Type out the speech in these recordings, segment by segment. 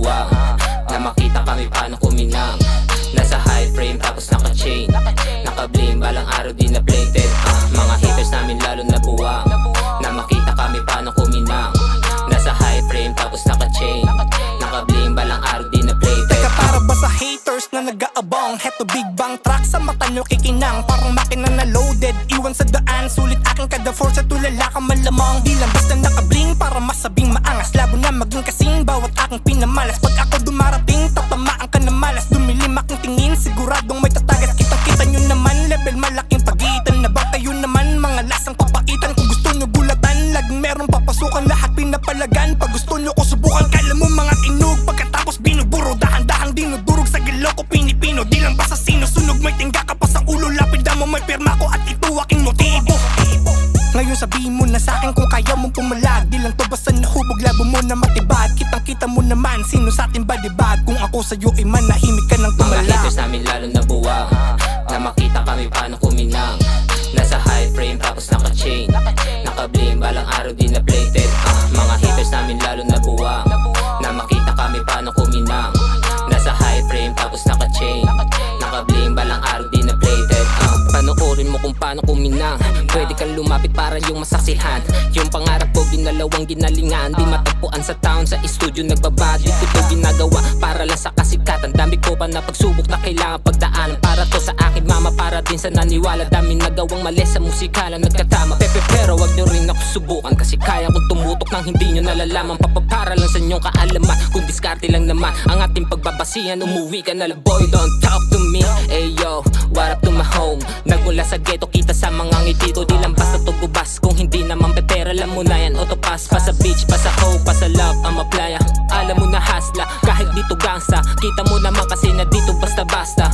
nabuwang, na makita kami paano kuminang. Nasa high frame tapos naka-chain, naka-bling, balang araw di na plated. Mga haters namin lalo nabuwang, na makita kami paano kuminang. Nasa high frame tapos naka-chain, naka-bling, balang araw di na plated. Teka, para ba sa haters na nag-aabang? Heto big bang track sa mata nyo kikinang, parang makina na loaded, iwan sa daan. Sulit aking kada force at tulala ka malamang. Di lang basta naka-bling para masabing maangas, labo na maging kasing bawat aking pinamalas. Pag ako dumarating, tatamaan ka na malas. Dumilim aking tingin, siguradong may tatagas. Kitang-kita nyo naman, level malaking pagitan. Na ba kayo naman, mga lasang papaitan? Kung gusto nyo bulatan, laging meron papasukan. Lahat pinapalagan, pag gusto nyo ko subukan. Kala mo mga tinog, pagkatapos binuburo. Dahan-dahan dinudurog sa gilo ko pinipino. Di lang basta sinusunog, may tingga ka pa sa ulo. Lapida mo may pirma ko at ito aking motibo. Ngayon sabihin mo na sa'kin kung kaya mong pumalag. Di lang to basta nahubog, labo mo na matibad. Kitang-kita mo naman, sino sa'tin ba diba? Kung ako sa'yo ay manahimik ka ng Mga tumalag. haters namin lalo nabuwang, na makita kami paano kuminang. Nasa high frame tapos naka-chain, naka-bling, balang araw di na plated. Mga haters namin lalo nabuwang, na makita kami paano kuminang. Nasa high frame tapos naka-chain, naka-bling, balang araw di na plated. Panoorin mo kung paano kuminang, pwede kang lumapit para yung masaksihan. Yung pangarap ko ginalawang ginalingan, di matagpuan sa town, sa studio nagbabadyo. Ito ginagawa para lang sa kasikatan. Dami ko pa na pagsubok na kailangan pagdaanan. Para to sa akin mama, para din sa naniwala. Dami nagawang mali sa musikalan, nagkatama pero wag nyo rin ako subukan, kasi kaya kong tumutok nang hindi nyo nalalaman. Papapara lang sa inyong kaalaman, kung diskarte lang naman ang ating pagbabasihan. Umuwi ka na lang boy, don't talk to me. Ayo, what up to my home? Nagmula sa ghetto, kita sa mga ngiti ko. Di lang basta tugubas, kung hindi naman pepera. Alam mo na yan, autopass, pa sa beach, pa sa hoe, pa sa love, ang maplaya. Alam mo na hasla, kahit dito gangsta. Kita mo naman kasi na dito basta-basta.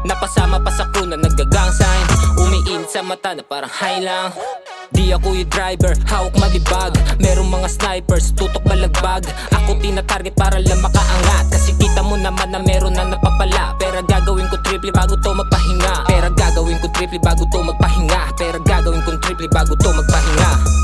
Napasama pa sa kuna, naggagangsain. Umiinit sa mata na parang high lang. Di ako yung driver, hawak malibag. Merong mga snipers, tutok balagbag. Ako tina-target para lang makaangat, kasi kita mo naman na meron na napapala. Pero gagawin ko triple bago to magpahinga. Pero gagawin ko triple bago to magpahinga. Pero gagawin ko triple bago to magpahinga.